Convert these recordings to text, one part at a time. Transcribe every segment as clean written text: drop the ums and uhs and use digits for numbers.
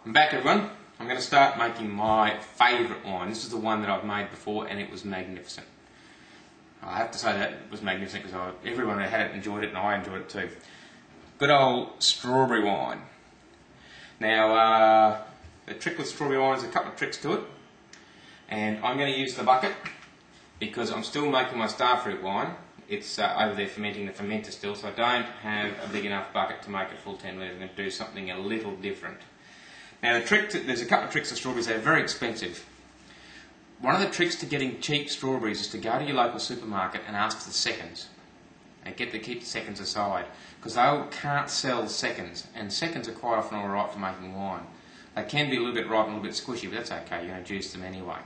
I'm back, everyone. I'm going to start making my favourite wine. This is the one that I've made before and it was magnificent. I have to say that it was magnificent because everyone that had it enjoyed it and I enjoyed it too. Good old strawberry wine. Now, the trick with strawberry wine is a couple of tricks to it. And I'm going to use the bucket because I'm still making my starfruit wine. It's over there fermenting the fermenter still, so I don't have a big enough bucket to make it full 10 litres. I'm going to do something a little different. Now, there's a couple of tricks to strawberries. They're very expensive. One of the tricks to getting cheap strawberries is to go to your local supermarket and ask for seconds. And keep the seconds aside, because they can't sell seconds, and seconds are quite often alright for making wine. They can be a little bit ripe and a little bit squishy, but that's okay, you're going to juice them anyway.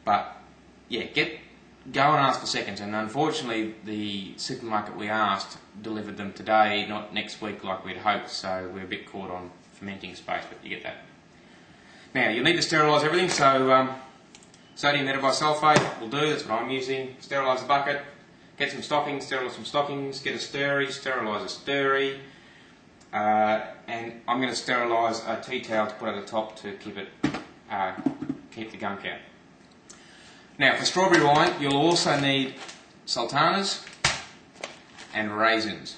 But yeah, go and ask for seconds, and unfortunately the supermarket we asked delivered them today, not next week like we'd hoped, so we're a bit caught on fermenting space, but you get that. Now, you'll need to sterilise everything, so sodium metabisulfate will do, that's what I'm using. Sterilise the bucket, get some stockings, sterilise some stockings, get a stirry, sterilise a stirry, and I'm going to sterilise a tea towel to put at the top to keep the gunk out. Now, for strawberry wine, you'll also need sultanas and raisins.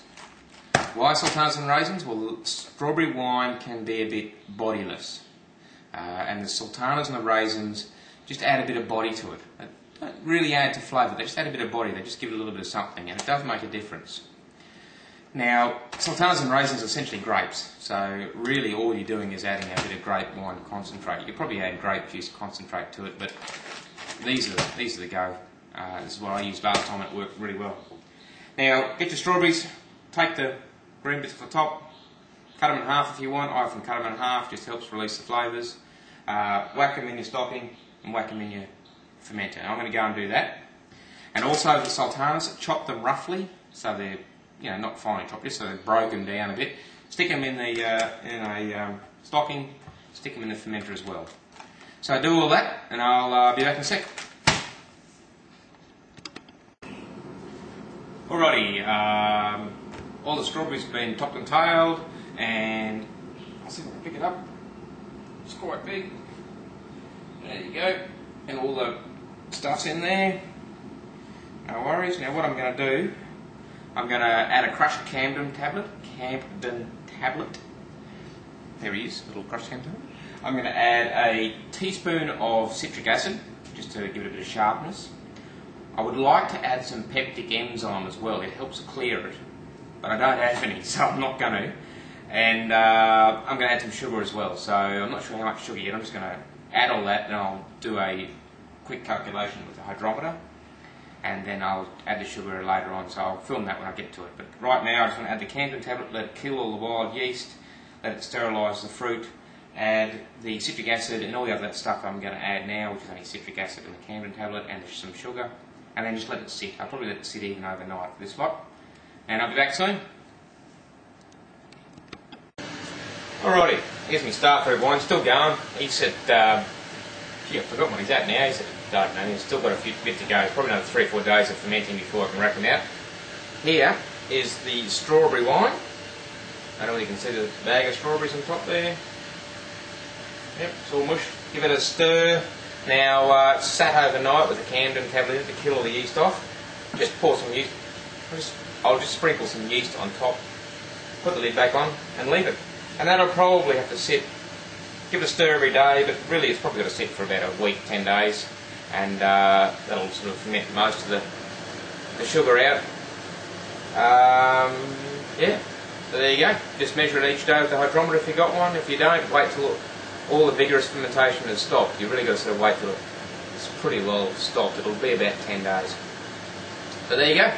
Why sultanas and raisins? Well, strawberry wine can be a bit bodiless. And the sultanas and the raisins just add a bit of body to it. They don't really add to flavour, they just add a bit of body, they just give it a little bit of something, and it does make a difference. Now, sultanas and raisins are essentially grapes, so really all you're doing is adding a bit of grape wine concentrate. You could probably add grape juice concentrate to it, but these are the go. This is what I used last time and it worked really well. Now, get your strawberries, take the green bits off the top, cut them in half if you want. I often cut them in half, just helps release the flavours. Whack them in your stocking and whack them in your fermenter. And I'm going to go and do that. And also the sultanas, chop them roughly so they're not finely chopped, just so they're broken down a bit. Stick them in a stocking, stick them in the fermenter as well. So do all that, and I'll be back in a sec. Alrighty, all the strawberries have been topped and tailed, and I'll see if I can pick it up. It's quite big. There you go, and all the stuff's in there. No worries. Now what I'm going to do, I'm going to add a crushed Camden tablet. There he is, a little crushed Camden tablet. I'm going to add a teaspoon of citric acid, just to give it a bit of sharpness. I would like to add some peptic enzyme as well, it helps clear it. But I don't have any, so I'm not going to. And I'm going to add some sugar as well, so I'm not sure how much sugar yet. I'm just going to add all that, and I'll do a quick calculation with the hydrometer. And then I'll add the sugar later on, so I'll film that when I get to it. But right now I just want to add the Camden tablet, let it kill all the wild yeast, let it sterilise the fruit, add the citric acid and all the other stuff I'm going to add now, which is only citric acid and the Camden tablet and some sugar, and then just let it sit. I'll probably let it sit even overnight for this lot, and I'll be back soon. Alrighty, here's my starfruit wine, still going. He said, gee, I've forgotten what he's at now. He said, I don't know, he's still got a bit to go. Probably another 3 or 4 days of fermenting before I can rack them out. Here is the strawberry wine. I don't know whether you can see the bag of strawberries on top there. Yep, it's all mush. Give it a stir. Now, it's sat overnight with the Camden tablet to kill all the yeast off. Just pour some yeast. I'll just sprinkle some yeast on top, put the lid back on, and leave it. And that'll probably have to sit. Give it a stir every day, but really it's probably got to sit for about a week, 10 days, and that'll sort of ferment most of the sugar out. Yeah, so there you go. Just measure it each day with the hydrometer if you got one. If you don't, wait till all the vigorous fermentation has stopped. You've really got to sort of wait till it's pretty well stopped. It'll be about 10 days. So there you go.